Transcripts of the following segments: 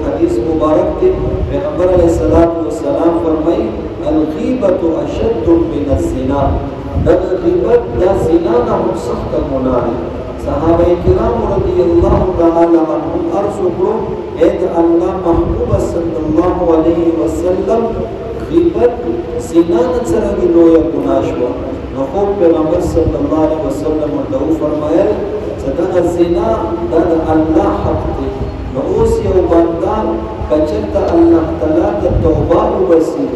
حدیث مبارک دی پیغمبر علیہ السلام فرمائی الغیبت اشد من الزنا، دا غیبت دا زنا نا هم سخت گناہ ہے۔ صحابہ کرام رضی اللہ تعالی عنہم عرض کرو اے اللہ محبوب صلی اللہ علیہ وسلم غیبت زنا نا سره لویه گناه شوه، نو خو پیغمبر صلی الله علیه وسلم ورته فرمایل چې دا زنا دا د الله حق دی، نو اوس یو بنده کچرته الله تعالی ته توبه وباسي،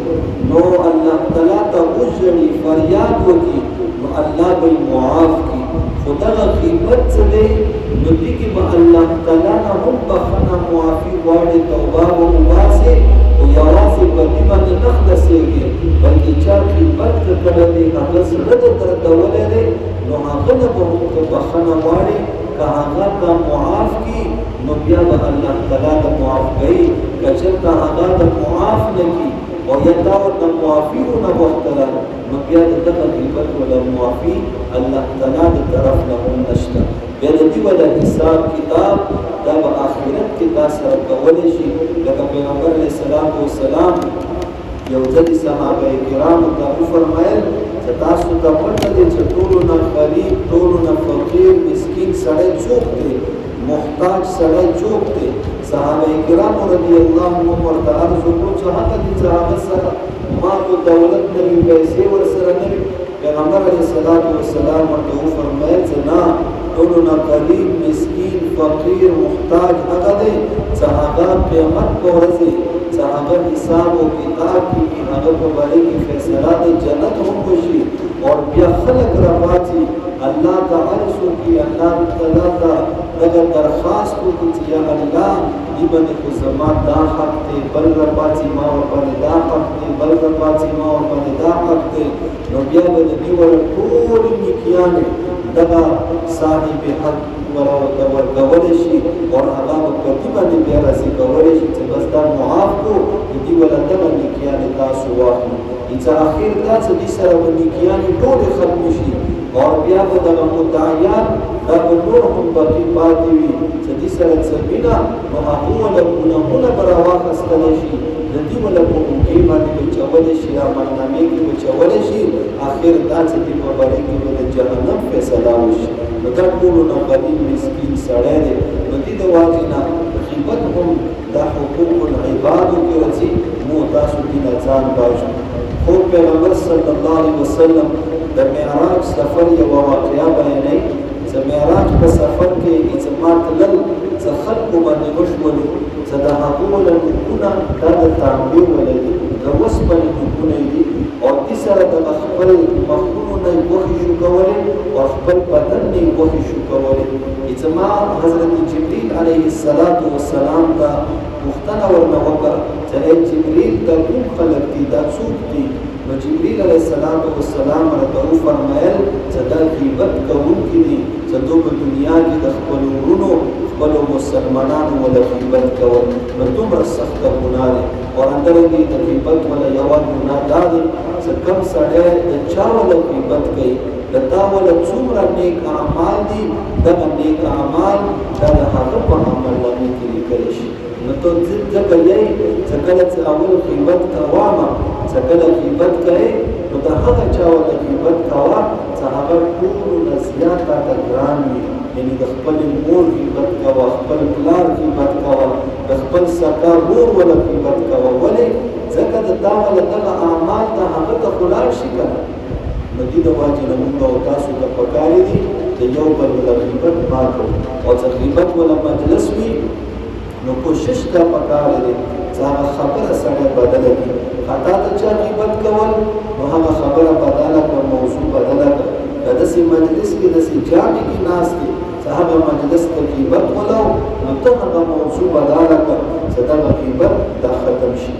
نو الله تعالی ته وژړي فریاد وکړي، نو الله به معاف کړي. خو دغه غیبت څه دی؟ نو دې کې به الله تعالی نه هم بخښنه معافي غواړي، توبه به وباسي، خو یوازې په دې باندې نه خلاصېږي، بلکې چا غیبت کړی دی هغه زړه ته دردولی دی، نو هغه نه به هم بخښنه غواړي، که هغه ته معاف کړي نو بیا به الله تعالی ته معاف کوي. که چېرته هغه ته معاف نه کړي او یا دا ورته معافي ونه غوښتله، نو بیا د دغه غیبت ولا معافي الله تعالی د طرف نه هم نشته. بیا د دې ولا حساب کتاب دا به آخرت کې تا سره کولی شي. لکه پیغمبر علیه السلام یو ځلې صحابه کرامو ته وفرمایل چې تاسو ته پته دی چې ټولو نه غریب، ټولو نه فقیر، مسکین سړی څوک دی؟ محتاج سړی څوک دی؟ صحابه کرامو رضی الله عنهم ورته عرض وکړو چې هغه دي چې هغه سره مال و دولت نه وي، پیسې ورسره نه وي. پیغمبر علیه السلام ورته وفرمایل چې نه، ټولو نه غریب، مسکین، فقیر، محتاج هغه دی چې هغه قیامت په ورځ چې هغه حساب و کتاب کېږي، هغه په باره کې فیصله د جنت هم وشي، اور بیا خلق را پاتې الله ته عرض وکړي، الله تعالی ته دغه درخواست وکړي چې یا الله دې باندې خو زما دا حق دی، بل را پاتې ما ورباندې دا حق دی، بل را پاتې ما ورباندې دا حق دی، نو بیا به د دې ور ټولې نیکیانې دغه صاحب حق ورته ورکولی شي، او هغه به په دې باندې بیا راضي کولی شي چې بس دا معاف کړو، د دې ولا دغه نیکیانې تاسو واخلو. چې اخر دا چې دې سره به نیکیانې ټولې ختمې شي، او بیا به دغه مدعیان دا به نور هم باقي پاتې وي چې دې سره څه وینه، نو هغه ولا ګناهونه به راواخیستلی شي، د دې ولا په اوږې باندې بچولی شي، عملنامې کې بچولی شي، اخر دا چې دې په باره کې به د جهنم فیصله وشي. نو دا ټولو نه غریب مسکین سړی دی، نو دې د واجې نه غیبت هم دا حقوق العبادو کې راځي، مو تاسو دې نه ځان باجو. خو پیغمبر صلی الله علیه وسلم د معراج سفر یوه واقعه بیانوي چې معراج په سفر کې اجماع تلل چې خلکو باندې وشولو چې د هغو له نوکونه دا د تانبې وله دي، د وسپنې نوکونه دي، او دې سره د خپل مخونو نه یې غوښې شو کولی او خپل بدن نه یې غوښې شو کولی. اجماع حضرت جبریل علیه السلام ته پوښتنه ورنه وکړه چې ای جبریل دا کوم خلک دي، دا څوک دي؟ نو جبریل علیه السلام ورته وفرمایل چې دا غیبت کوونکي دي چې دوی په دنیا کې د خپلو وروڼو، خپلو مسلمانانو ولا غیبت کول، نو دومره سخته ګناه دی. او همدارنګې د غیبت ولا یوه ګناه دا دی چې کوم سړی د چا ولا غیبت کوي، د تا ولا څومره نیک اعمال دي، دغه نیک اعمال دا د هغه په عملنامې کې لیکلی شي. نو ته ځکه یې چې کله چې اول غیبت کوامه، چې کله غیبت کوې، نو د هغه چا ولا غیبت کوه چې هغه ټولو نه زیات تاته ګران وي، یعنې د خپلې مور غیبت کوه، خپل پلار غیبت کوه، د خپل سکا ورور ولا غیبت کوه. ولې؟ ځکه د تا ولا دغه اعمال ته هغه ته خو لاړ شي که نه. نو دې د واجې نه مونږ او تاسو ته پکار دي چې یو بل ولا غیبت ما کړو، او چې غیبت ولا مجلس وي نو کوشش ته پکار دی چې هغه خبره سړی بدله کړي. خطا ته چا غیبت کول، نو هغه خبره بدله کړه، موضوع بدله کړه. که داسې مجلس کې داسې جامې کې ناست دی چې هغه مجلس ته غیبت ولو، نو ته هغه موضوع بدله کړه چې دغه غیبت دا ختم شي.